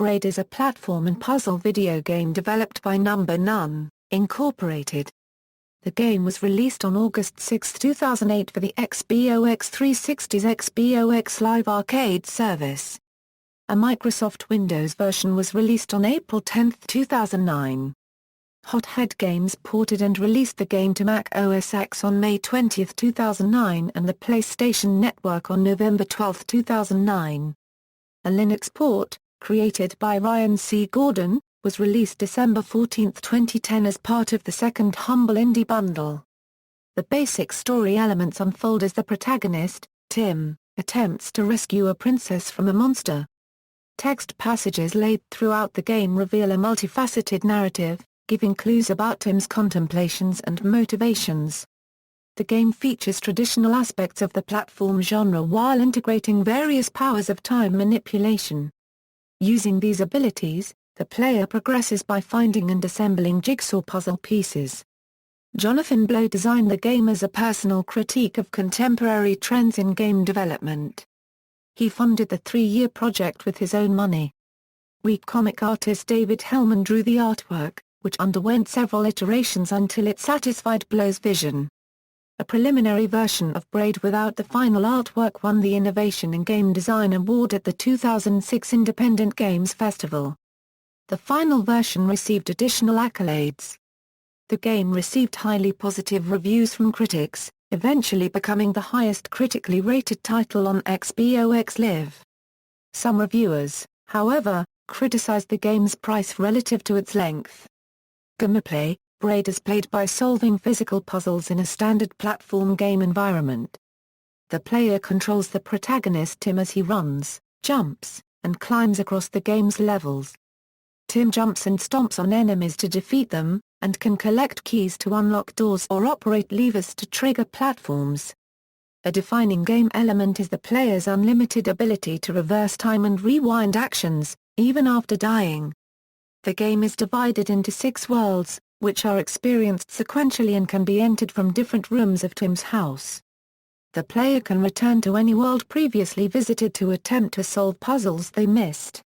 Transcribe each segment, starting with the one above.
Braid is a platform and puzzle video game developed by Number None, Incorporated. The game was released on August 6, 2008 for the Xbox 360's Xbox Live Arcade service. A Microsoft Windows version was released on April 10, 2009. Hothead Games ported and released the game to Mac OS X on May 20, 2009 and the PlayStation Network on November 12, 2009. A Linux port, created by Ryan C. Gordon, was released December 14, 2010 as part of the second Humble Indie Bundle. The basic story elements unfold as the protagonist, Tim, attempts to rescue a princess from a monster. Text passages laid throughout the game reveal a multifaceted narrative, giving clues about Tim's contemplations and motivations. The game features traditional aspects of the platform genre while integrating various powers of time manipulation. Using these abilities, the player progresses by finding and assembling jigsaw puzzle pieces. Jonathan Blow designed the game as a personal critique of contemporary trends in game development. He funded the 3-year project with his own money. Webcomic artist David Hellman drew the artwork, which underwent several iterations until it satisfied Blow's vision. A preliminary version of Braid without the final artwork won the Innovation in Game Design Award at the 2006 Independent Games Festival. The final version received additional accolades. The game received highly positive reviews from critics, eventually becoming the highest critically rated title on Xbox Live. Some reviewers, however, criticized the game's price relative to its length. Gameplay: Braid is played by solving physical puzzles in a standard platform game environment. The player controls the protagonist Tim as he runs, jumps, and climbs across the game's levels. Tim jumps and stomps on enemies to defeat them, and can collect keys to unlock doors or operate levers to trigger platforms. A defining game element is the player's unlimited ability to reverse time and rewind actions, even after dying. The game is divided into 6 worlds, which are experienced sequentially and can be entered from different rooms of Tim's house. The player can return to any world previously visited to attempt to solve puzzles they missed.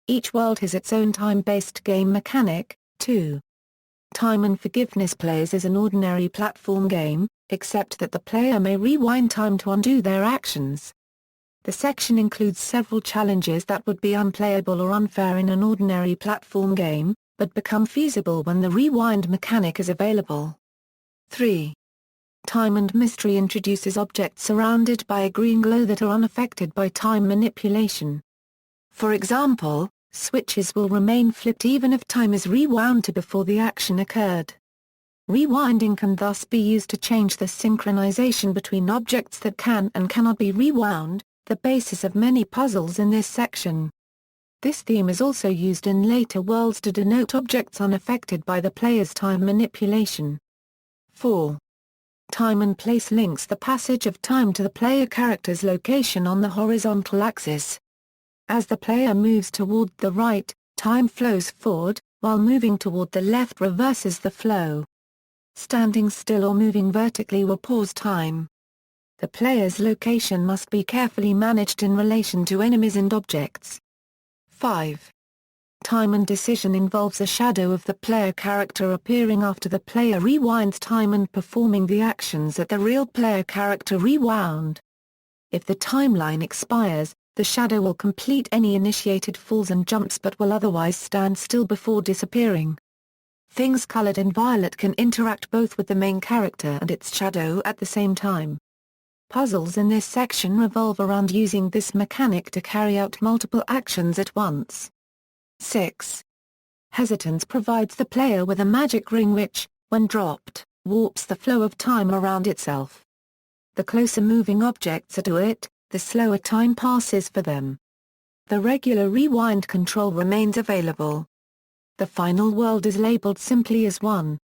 Each world has its own time-based game mechanic, too. Time and Forgiveness plays as an ordinary platform game, except that the player may rewind time to undo their actions. The section includes several challenges that would be unplayable or unfair in an ordinary platform game, but become feasible when the rewind mechanic is available. 3. Time and Mystery introduces objects surrounded by a green glow that are unaffected by time manipulation. For example, switches will remain flipped even if time is rewound to before the action occurred. Rewinding can thus be used to change the synchronization between objects that can and cannot be rewound, the basis of many puzzles in this section. This theme is also used in later worlds to denote objects unaffected by the player's time manipulation. 4. Time and Place links the passage of time to the player character's location on the horizontal axis. As the player moves toward the right, time flows forward, while moving toward the left reverses the flow. Standing still or moving vertically will pause time. The player's location must be carefully managed in relation to enemies and objects. 5. Time and Decision involves a shadow of the player character appearing after the player rewinds time and performing the actions that the real player character rewound. If the timeline expires, the shadow will complete any initiated falls and jumps but will otherwise stand still before disappearing. Things colored in violet can interact both with the main character and its shadow at the same time. Puzzles in this section revolve around using this mechanic to carry out multiple actions at once. 6. Hesitance provides the player with a magic ring which, when dropped, warps the flow of time around itself. The closer moving objects are to it, the slower time passes for them. The regular rewind control remains available. The final world is labeled simply as 1.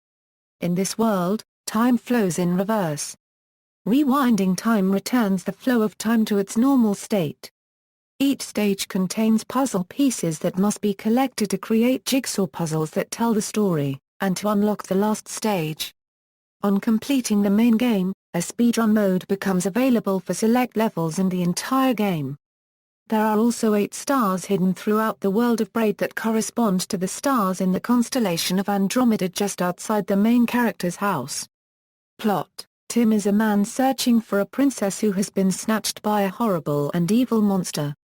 In this world, time flows in reverse. Rewinding time returns the flow of time to its normal state. Each stage contains puzzle pieces that must be collected to create jigsaw puzzles that tell the story, and to unlock the last stage. On completing the main game, a speedrun mode becomes available for select levels in the entire game. There are also 8 stars hidden throughout the world of Braid that correspond to the stars in the constellation of Andromeda just outside the main character's house. Plot: Tim is a man searching for a princess who has been snatched by a horrible and evil monster.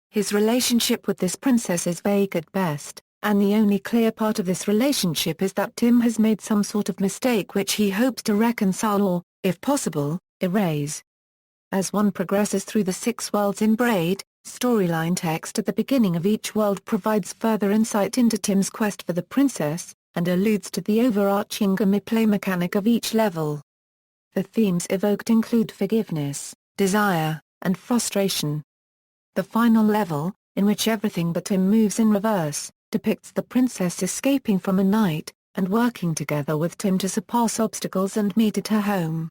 His relationship with this princess is vague at best, and the only clear part of this relationship is that Tim has made some sort of mistake which he hopes to reconcile or, if possible, erase. As one progresses through the 6 worlds in Braid, storyline text at the beginning of each world provides further insight into Tim's quest for the princess, and alludes to the overarching gameplay mechanic of each level. The themes evoked include forgiveness, desire, and frustration. The final level, in which everything but Tim moves in reverse, depicts the princess escaping from a night, and working together with Tim to surpass obstacles and meet at her home.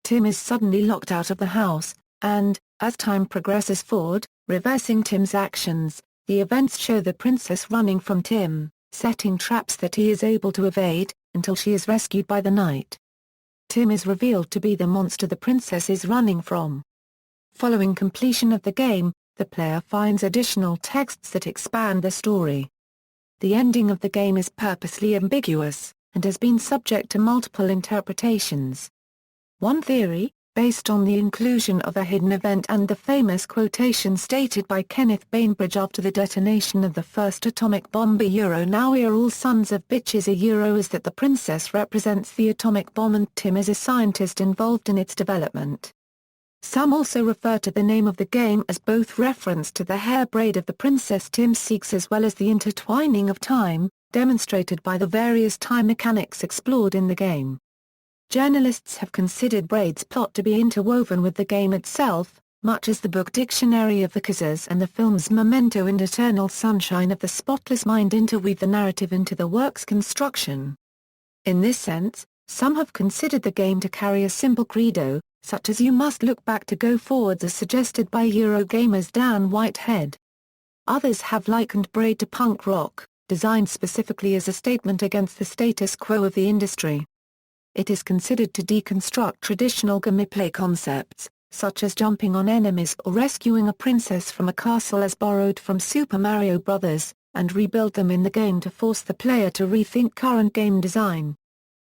Tim is suddenly locked out of the house, and, as time progresses forward, reversing Tim's actions, the events show the princess running from Tim, setting traps that he is able to evade, until she is rescued by the knight. Tim is revealed to be the monster the princess is running from. Following completion of the game, the player finds additional texts that expand the story. The ending of the game is purposely ambiguous, and has been subject to multiple interpretations. One theory, based on the inclusion of a hidden event and the famous quotation stated by Kenneth Bainbridge after the detonation of the first atomic bomb "Now we are all sons of bitches" is that the princess represents the atomic bomb and Tim is a scientist involved in its development. Some also refer to the name of the game as both reference to the hair braid of the princess Tim seeks as well as the intertwining of time, demonstrated by the various time mechanics explored in the game. Journalists have considered Braid's plot to be interwoven with the game itself, much as the book Dictionary of the Kazas and the films Memento and Eternal Sunshine of the Spotless Mind interweave the narrative into the work's construction. In this sense, some have considered the game to carry a simple credo, such as "you must look back to go forwards" as suggested by Eurogamer's Dan Whitehead. Others have likened Braid to punk rock, designed specifically as a statement against the status quo of the industry. It is considered to deconstruct traditional gameplay concepts, such as jumping on enemies or rescuing a princess from a castle as borrowed from Super Mario Bros., and rebuild them in the game to force the player to rethink current game design.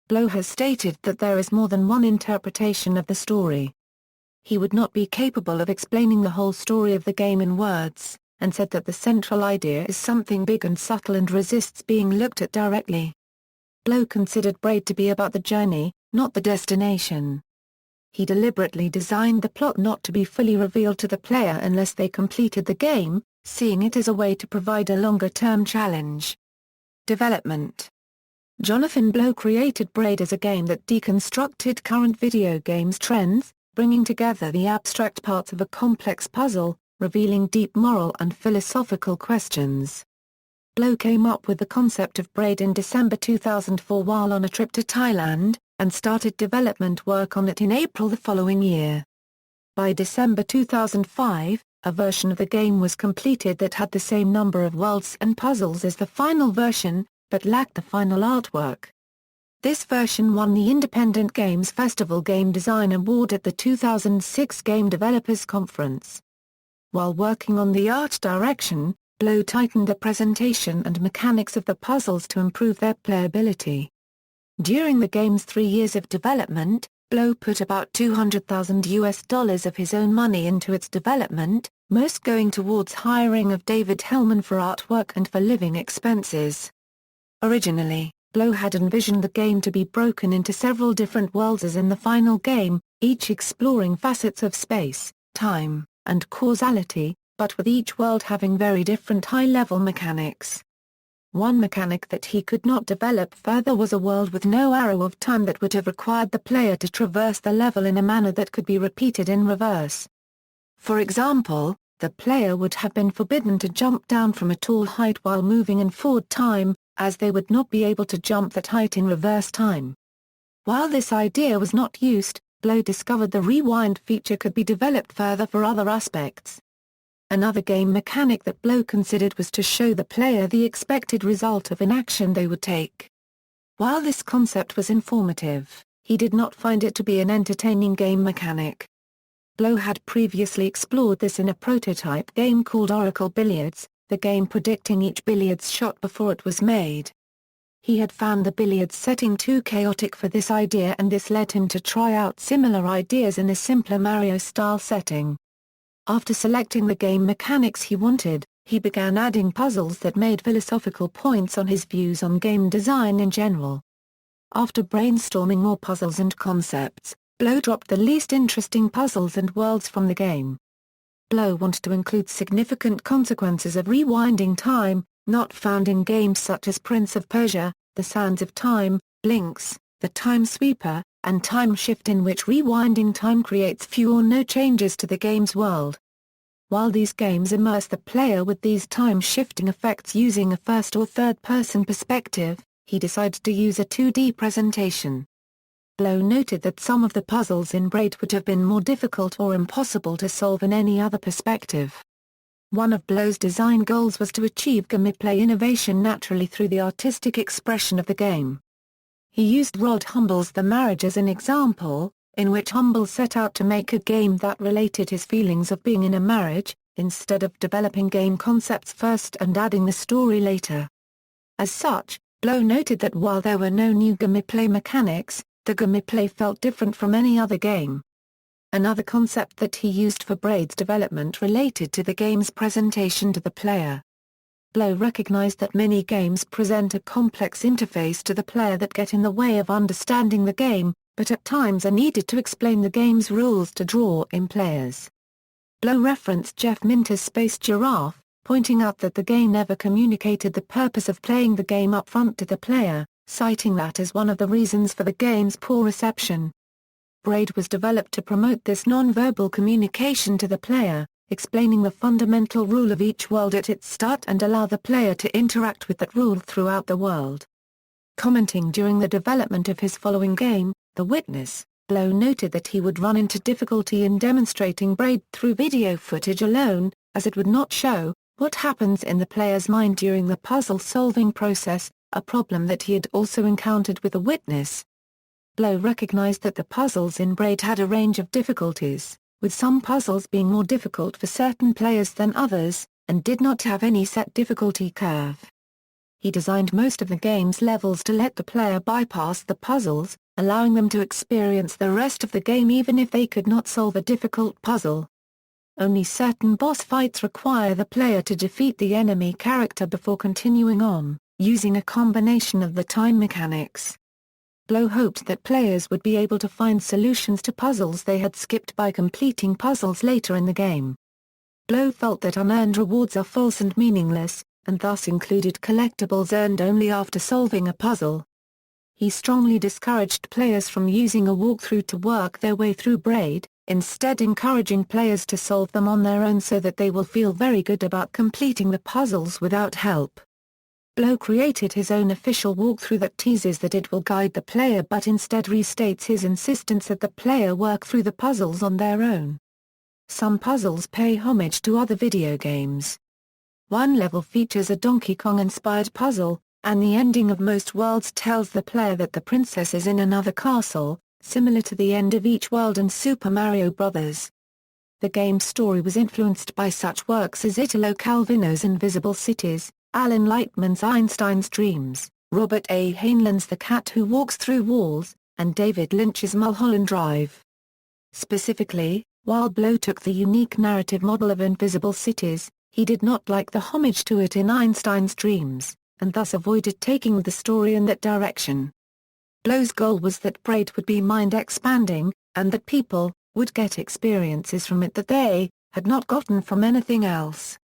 Blow has stated that there is more than one interpretation of the story. He would not be capable of explaining the whole story of the game in words, and said that the central idea is something big and subtle and resists being looked at directly. Blow considered Braid to be about the journey, not the destination. He deliberately designed the plot not to be fully revealed to the player unless they completed the game, seeing it as a way to provide a longer-term challenge. Development: Jonathan Blow created Braid as a game that deconstructed current video games trends, bringing together the abstract parts of a complex puzzle, revealing deep moral and philosophical questions. Blow came up with the concept of Braid in December 2004 while on a trip to Thailand, and started development work on it in April the following year. By December 2005, a version of the game was completed that had the same number of worlds and puzzles as the final version, but lacked the final artwork. This version won the Independent Games Festival Game Design Award at the 2006 Game Developers Conference. While working on the art direction, Blow tightened the presentation and mechanics of the puzzles to improve their playability. During the game's 3 years of development, Blow put about $200,000 of his own money into its development, most going towards hiring of David Hellman for artwork and for living expenses. Originally, Blow had envisioned the game to be broken into several different worlds as in the final game, each exploring facets of space, time, and causality, but with each world having very different high-level mechanics. One mechanic that he could not develop further was a world with no arrow of time that would have required the player to traverse the level in a manner that could be repeated in reverse. For example, the player would have been forbidden to jump down from a tall height while moving in forward time, as they would not be able to jump that height in reverse time. While this idea was not used, Blow discovered the rewind feature could be developed further for other aspects. Another game mechanic that Blow considered was to show the player the expected result of an action they would take. While this concept was informative, he did not find it to be an entertaining game mechanic. Blow had previously explored this in a prototype game called Oracle Billiards, the game predicting each billiards shot before it was made. He had found the billiards setting too chaotic for this idea, and this led him to try out similar ideas in a simpler Mario-style setting. After selecting the game mechanics he wanted, he began adding puzzles that made philosophical points on his views on game design in general. After brainstorming more puzzles and concepts, Blow dropped the least interesting puzzles and worlds from the game. Blow wanted to include significant consequences of rewinding time, not found in games such as Prince of Persia, The Sands of Time, Blinks, The Time Sweeper, and Time Shift, in which rewinding time creates few or no changes to the game's world. While these games immerse the player with these time-shifting effects using a first or third-person perspective, he decided to use a 2D presentation. Blow noted that some of the puzzles in Braid would have been more difficult or impossible to solve in any other perspective. One of Blow's design goals was to achieve gameplay innovation naturally through the artistic expression of the game. He used Rod Humble's The Marriage as an example, in which Humble set out to make a game that related his feelings of being in a marriage, instead of developing game concepts first and adding the story later. As such, Blow noted that while there were no new gameplay mechanics, the gameplay felt different from any other game. Another concept that he used for Braid's development related to the game's presentation to the player. Blow recognized that many games present a complex interface to the player that get in the way of understanding the game, but at times are needed to explain the game's rules to draw in players. Blow referenced Jeff Minter's Space Giraffe, pointing out that the game never communicated the purpose of playing the game up front to the player, citing that as one of the reasons for the game's poor reception. Braid was developed to promote this non-verbal communication to the player, explaining the fundamental rule of each world at its start and allow the player to interact with that rule throughout the world. Commenting during the development of his following game, The Witness, Blow noted that he would run into difficulty in demonstrating Braid through video footage alone, as it would not show what happens in the player's mind during the puzzle-solving process, a problem that he had also encountered with The Witness. Blow recognized that the puzzles in Braid had a range of difficulties, with some puzzles being more difficult for certain players than others, and did not have any set difficulty curve. He designed most of the game's levels to let the player bypass the puzzles, allowing them to experience the rest of the game even if they could not solve a difficult puzzle. Only certain boss fights require the player to defeat the enemy character before continuing on, using a combination of the time mechanics. Blow hoped that players would be able to find solutions to puzzles they had skipped by completing puzzles later in the game. Blow felt that unearned rewards are false and meaningless, and thus included collectibles earned only after solving a puzzle. He strongly discouraged players from using a walkthrough to work their way through Braid, instead encouraging players to solve them on their own so that they will feel very good about completing the puzzles without help. Blow created his own official walkthrough that teases that it will guide the player but instead restates his insistence that the player work through the puzzles on their own. Some puzzles pay homage to other video games. One level features a Donkey Kong-inspired puzzle, and the ending of most worlds tells the player that the princess is in another castle, similar to the end of each world in Super Mario Bros. The game's story was influenced by such works as Italo Calvino's Invisible Cities, Alan Lightman's Einstein's Dreams, Robert A. Heinlein's The Cat Who Walks Through Walls, and David Lynch's Mulholland Drive. Specifically, while Blow took the unique narrative model of Invisible Cities, he did not like the homage to it in Einstein's Dreams, and thus avoided taking the story in that direction. Blow's goal was that Braid would be mind-expanding, and that people would get experiences from it that they had not gotten from anything else.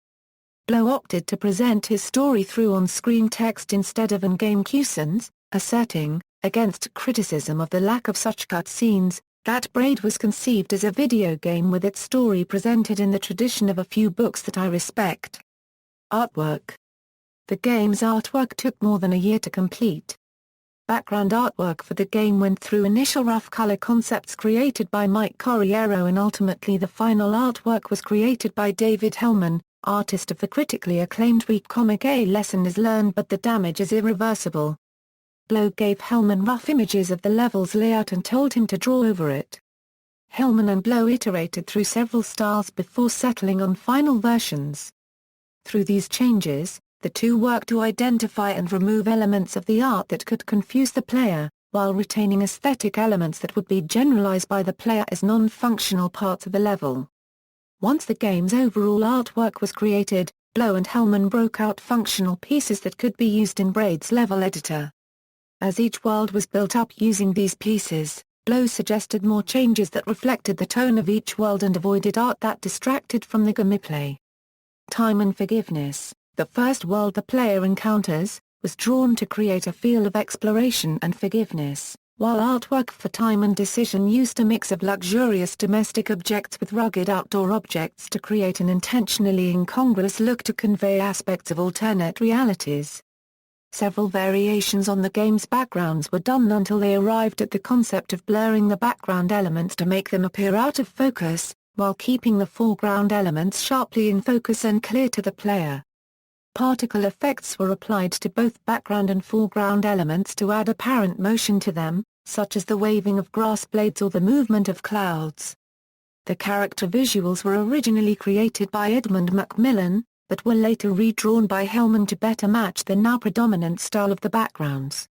Blow opted to present his story through on-screen text instead of in-game cutscenes, asserting, against criticism of the lack of such cutscenes, that Braid was conceived as a video game with its story presented in the tradition of a few books that I respect. Artwork. The game's artwork took more than a year to complete. Background artwork for the game went through initial rough color concepts created by Mike Corriero, and ultimately the final artwork was created by David Hellman, artist of the critically acclaimed webcomic A Lesson Is Learned But the Damage Is Irreversible. Blow gave Hellman rough images of the level's layout and told him to draw over it. Hillman and Blow iterated through several styles before settling on final versions. Through these changes, the two worked to identify and remove elements of the art that could confuse the player, while retaining aesthetic elements that would be generalized by the player as non-functional parts of the level. Once the game's overall artwork was created, Blow and Hillman broke out functional pieces that could be used in Braid's level editor. As each world was built up using these pieces, Blow suggested more changes that reflected the tone of each world and avoided art that distracted from the gameplay. Time and Forgiveness, the first world the player encounters, was drawn to create a feel of exploration and forgiveness, while artwork for Time and Decision used a mix of luxurious domestic objects with rugged outdoor objects to create an intentionally incongruous look to convey aspects of alternate realities. Several variations on the game's backgrounds were done until they arrived at the concept of blurring the background elements to make them appear out of focus, while keeping the foreground elements sharply in focus and clear to the player. Particle effects were applied to both background and foreground elements to add apparent motion to them, such as the waving of grass blades or the movement of clouds. The character visuals were originally created by Edmund Macmillan, but were later redrawn by Hillman to better match the now predominant style of the backgrounds.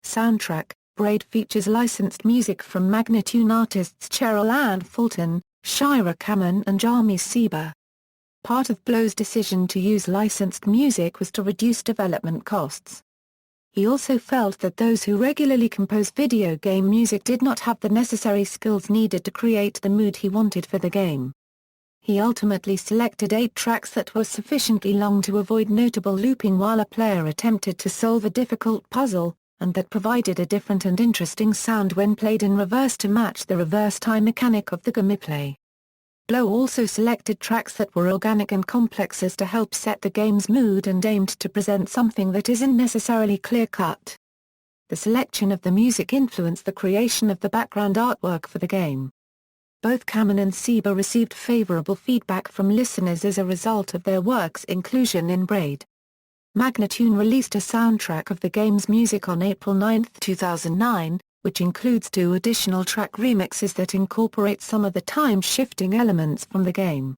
Soundtrack: Braid features licensed music from Magnatune artists Cheryl Ann Fulton, Shira Kamen and Jami Seba. Part of Blow's decision to use licensed music was to reduce development costs. He also felt that those who regularly compose video game music did not have the necessary skills needed to create the mood he wanted for the game. He ultimately selected 8 tracks that were sufficiently long to avoid notable looping while a player attempted to solve a difficult puzzle, and that provided a different and interesting sound when played in reverse to match the reverse time mechanic of the gameplay. Blow also selected tracks that were organic and complex as to help set the game's mood and aimed to present something that isn't necessarily clear-cut. The selection of the music influenced the creation of the background artwork for the game. Both Kamen and Seba received favorable feedback from listeners as a result of their work's inclusion in Braid. Magnatune released a soundtrack of the game's music on April 9, 2009, which includes 2 additional track remixes that incorporate some of the time-shifting elements from the game.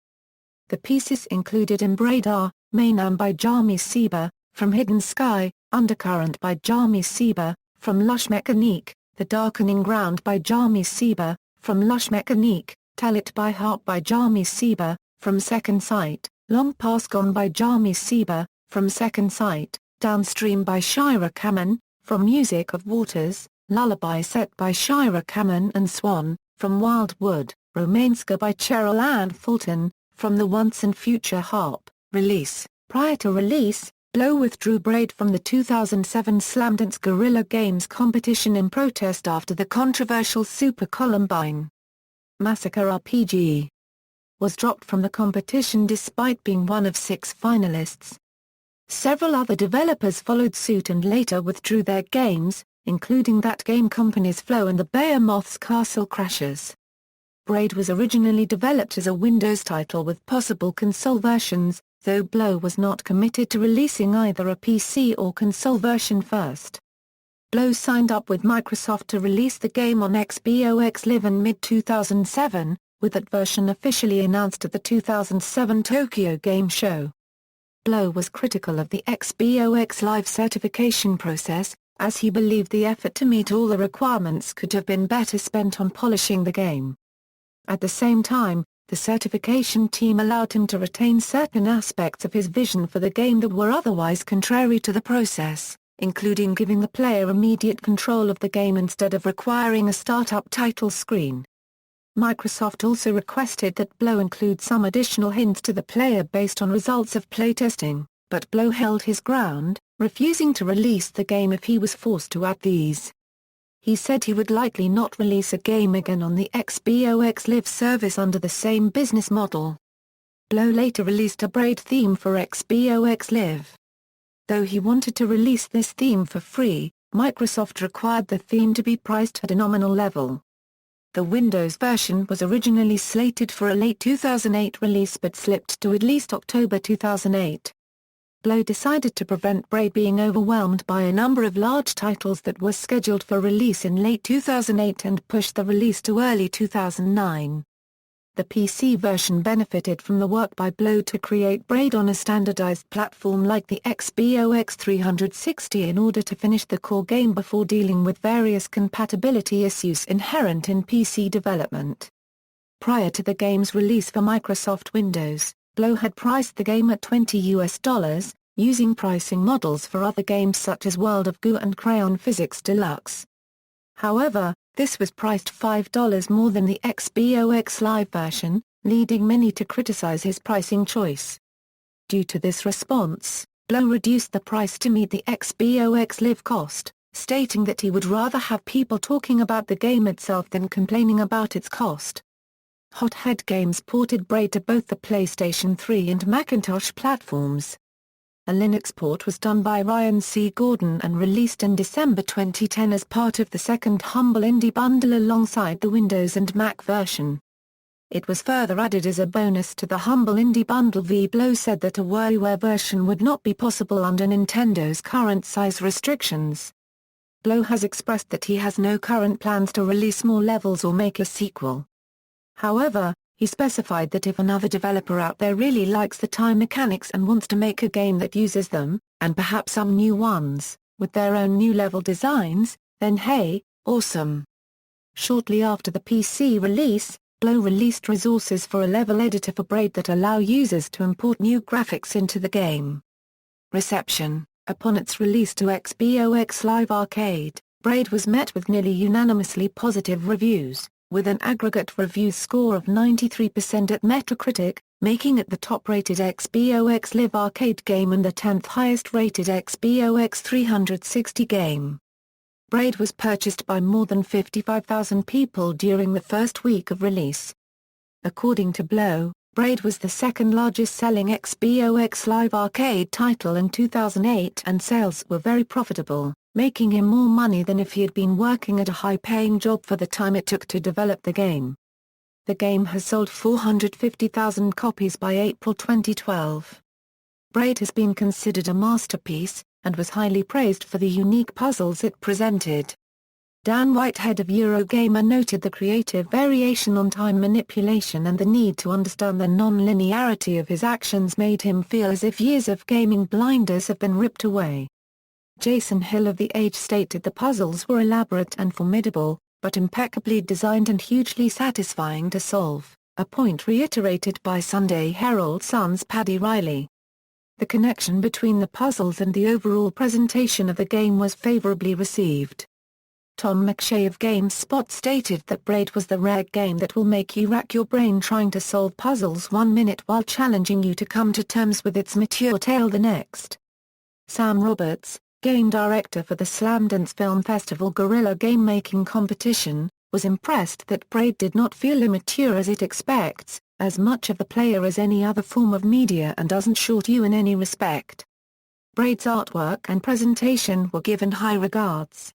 The pieces included in Braid are, Mainam by Jami Seba, From Hidden Sky, Undercurrent by Jami Seba, From Lush Mechanique, The Darkening Ground by Jami Seba, From Lush Mechanique, Tell It by Heart by Jami Seba, From Second Sight, Long Past Gone by Jami Seba, From Second Sight, Downstream by Shira Kamen, From Music of Waters, Lullaby Set by Shira Kamen and Swan, From Wildwood, Romanska by Cheryl Ann Fulton, From the Once and Future Harp, Release. Prior to release, Blow withdrew Braid from the 2007 Slamdance Guerrilla Games competition in protest after the controversial Super Columbine Massacre RPG was dropped from the competition despite being one of 6 finalists. Several other developers followed suit and later withdrew their games, including that game company's Flow and the Behemoth's Castle Crashers. Braid was originally developed as a Windows title with possible console versions, though Blow was not committed to releasing either a PC or console version first. Blow signed up with Microsoft to release the game on Xbox Live in mid-2007, with that version officially announced at the 2007 Tokyo Game Show. Blow was critical of the Xbox Live certification process, as he believed the effort to meet all the requirements could have been better spent on polishing the game. At the same time, the certification team allowed him to retain certain aspects of his vision for the game that were otherwise contrary to the process, including giving the player immediate control of the game instead of requiring a startup title screen. Microsoft also requested that Blow include some additional hints to the player based on results of playtesting, but Blow held his ground, refusing to release the game if he was forced to add these. He said he would likely not release a game again on the Xbox Live service under the same business model. Blow later released a Braid theme for Xbox Live. Though he wanted to release this theme for free, Microsoft required the theme to be priced at a nominal level. The Windows version was originally slated for a late 2008 release but slipped to at least October 2008. Blow decided to prevent Braid being overwhelmed by a number of large titles that were scheduled for release in late 2008 and pushed the release to early 2009. The PC version benefited from the work by Blow to create Braid on a standardized platform like the XBOX 360 in order to finish the core game before dealing with various compatibility issues inherent in PC development. Prior to the game's release for Microsoft Windows, Blow had priced the game at $20, using pricing models for other games such as World of Goo and Crayon Physics Deluxe. However, this was priced $5 more than the XBOX Live version, leading many to criticize his pricing choice. Due to this response, Blow reduced the price to meet the XBOX Live cost, stating that he would rather have people talking about the game itself than complaining about its cost. Hothead Games ported Braid to both the PlayStation 3 and Macintosh platforms. A Linux port was done by Ryan C. Gordon and released in December 2010 as part of the second Humble Indie Bundle alongside the Windows and Mac version. It was further added as a bonus to the Humble Indie Bundle. Blow said that a WiiWare version would not be possible under Nintendo's current size restrictions. Blow has expressed that he has no current plans to release more levels or make a sequel. However, he specified that if another developer out there really likes the time mechanics and wants to make a game that uses them, and perhaps some new ones, with their own new level designs, then hey, awesome. Shortly after the PC release, Blow released resources for a level editor for Braid that allow users to import new graphics into the game. Reception: upon its release to XBOX Live Arcade, Braid was met with nearly unanimously positive reviews, with an aggregate review score of 93% at Metacritic, making it the top-rated XBOX Live Arcade game and the 10th highest-rated XBOX 360 game. Braid was purchased by more than 55,000 people during the first week of release. According to Blow, Braid was the second largest-selling XBOX Live Arcade title in 2008 and sales were very profitable, making him more money than if he had been working at a high-paying job for the time it took to develop the game. The game has sold 450,000 copies by April 2012. Braid has been considered a masterpiece, and was highly praised for the unique puzzles it presented. Dan Whitehead of Eurogamer noted the creative variation on time manipulation and the need to understand the non-linearity of his actions made him feel as if years of gaming blinders have been ripped away. Jason Hill of The Age stated the puzzles were elaborate and formidable, but impeccably designed and hugely satisfying to solve, a point reiterated by Sunday Herald Sun's Paddy Riley. The connection between the puzzles and the overall presentation of the game was favorably received. Tom McShay of GameSpot stated that Braid was the rare game that will make you rack your brain trying to solve puzzles 1 minute while challenging you to come to terms with its mature tale the next. Sam Roberts, game director for the Slamdance Film Festival Guerrilla Game Making Competition, was impressed that Braid did not feel immature as it expects as much of the player as any other form of media and doesn't short you in any respect. Braid's artwork and presentation were given high regards.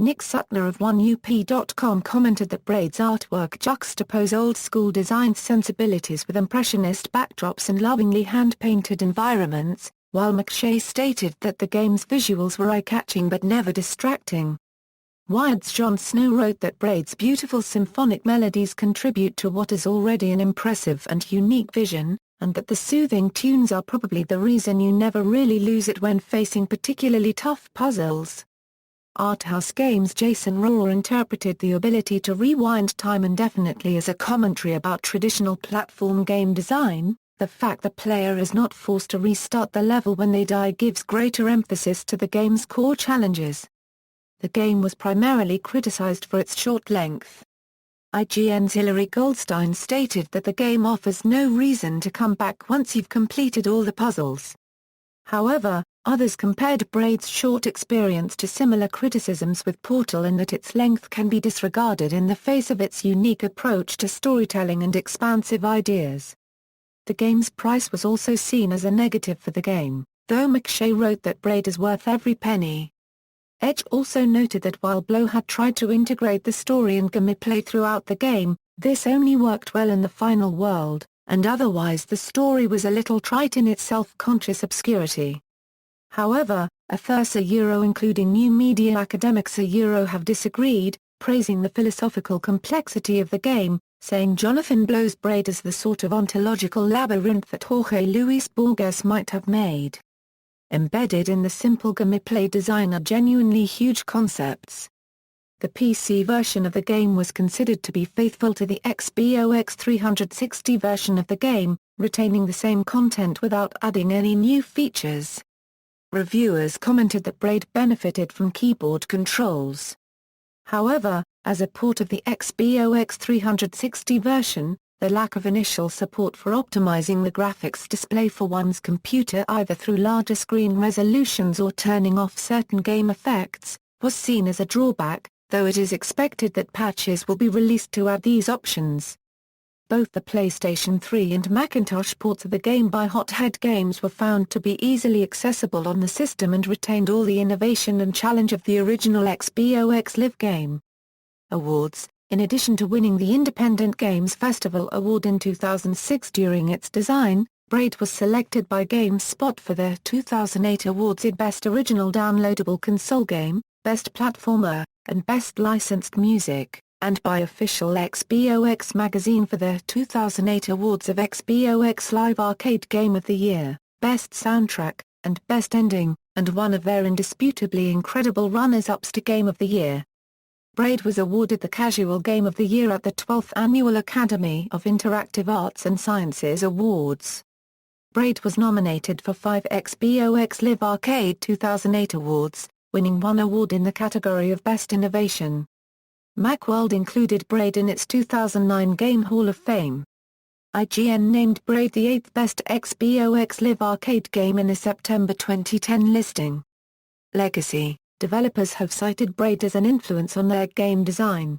Nick Sutler of OneUP.com commented that Braid's artwork juxtaposed old-school design sensibilities with impressionist backdrops and lovingly hand-painted environments, while McShay stated that the game's visuals were eye-catching but never distracting. Wired's Jon Snow wrote that Braid's beautiful symphonic melodies contribute to what is already an impressive and unique vision, and that the soothing tunes are probably the reason you never really lose it when facing particularly tough puzzles. Arthouse Games' Jason Rohrer interpreted the ability to rewind time indefinitely as a commentary about traditional platform game design. The fact the player is not forced to restart the level when they die gives greater emphasis to the game's core challenges. The game was primarily criticized for its short length. IGN's Hillary Goldstein stated that the game offers no reason to come back once you've completed all the puzzles. However, others compared Braid's short experience to similar criticisms with Portal in that its length can be disregarded in the face of its unique approach to storytelling and expansive ideas. The game's price was also seen as a negative for the game, though McShay wrote that Braid is worth every penny. Edge also noted that while Blow had tried to integrate the story and gameplay throughout the game, this only worked well in the final world, and otherwise the story was a little trite in its self-conscious obscurity. However, authors including new media academics have disagreed, praising the philosophical complexity of the game, saying Jonathan Blow's Braid is the sort of ontological labyrinth that Jorge Luis Borges might have made. Embedded in the simple gameplay design are genuinely huge concepts. The PC version of the game was considered to be faithful to the Xbox 360 version of the game, retaining the same content without adding any new features. Reviewers commented that Braid benefited from keyboard controls. However, as a port of the Xbox 360 version, the lack of initial support for optimizing the graphics display for one's computer either through larger screen resolutions or turning off certain game effects, was seen as a drawback, though it is expected that patches will be released to add these options. Both the PlayStation 3 and Macintosh ports of the game by Hothead Games were found to be easily accessible on the system and retained all the innovation and challenge of the original Xbox Live game. Awards. In addition to winning the Independent Games Festival Award in 2006 during its design, Braid was selected by GameSpot for their 2008 awards in Best Original Downloadable Console Game, Best Platformer, and Best Licensed Music, and by Official Xbox Magazine for their 2008 awards of Xbox Live Arcade Game of the Year, Best Soundtrack, and Best Ending, and one of their indisputably incredible runners-ups to Game of the Year. Braid was awarded the Casual Game of the Year at the 12th Annual Academy of Interactive Arts and Sciences Awards. Braid was nominated for 5 Xbox Live Arcade 2008 awards, winning 1 award in the category of Best Innovation. Macworld included Braid in its 2009 Game Hall of Fame. IGN named Braid the 8th best Xbox Live Arcade game in a September 2010 listing. Legacy. Developers have cited Braid as an influence on their game design.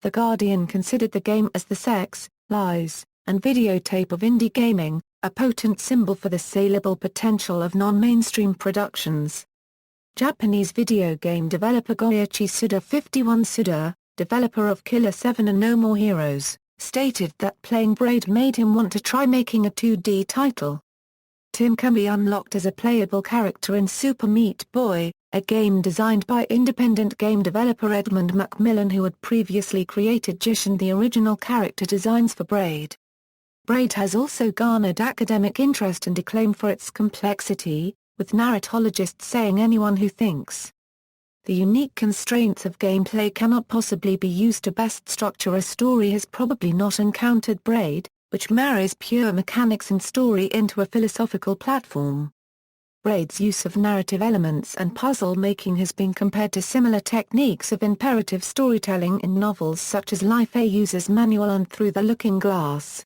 The Guardian considered the game as the sex, lies, and videotape of indie gaming, a potent symbol for the saleable potential of non-mainstream productions. Japanese video game developer Goichi Suda 51 Suda, developer of Killer 7 and No More Heroes, stated that playing Braid made him want to try making a 2D title. Tim can be unlocked as a playable character in Super Meat Boy, a game designed by independent game developer Edmund Macmillan who had previously created Jish and the original character designs for Braid. Braid has also garnered academic interest and acclaim for its complexity, with narratologists saying anyone who thinks the unique constraints of gameplay cannot possibly be used to best structure a story has probably not encountered Braid, which marries pure mechanics and story into a philosophical platform. Braid's use of narrative elements and puzzle-making has been compared to similar techniques of imperative storytelling in novels such as Life a User's Manual and Through the Looking Glass.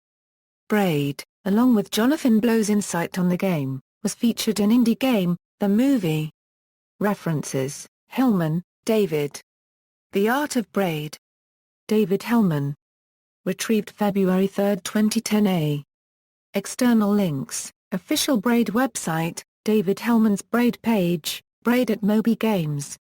Braid, along with Jonathan Blow's insight on the game, was featured in Indie Game, the movie. References: Hellman, David. The Art of Braid. David Hellman. Retrieved February 3, 2010 External links: Official Braid website, David Hellman's Braid page, Braid at Moby Games.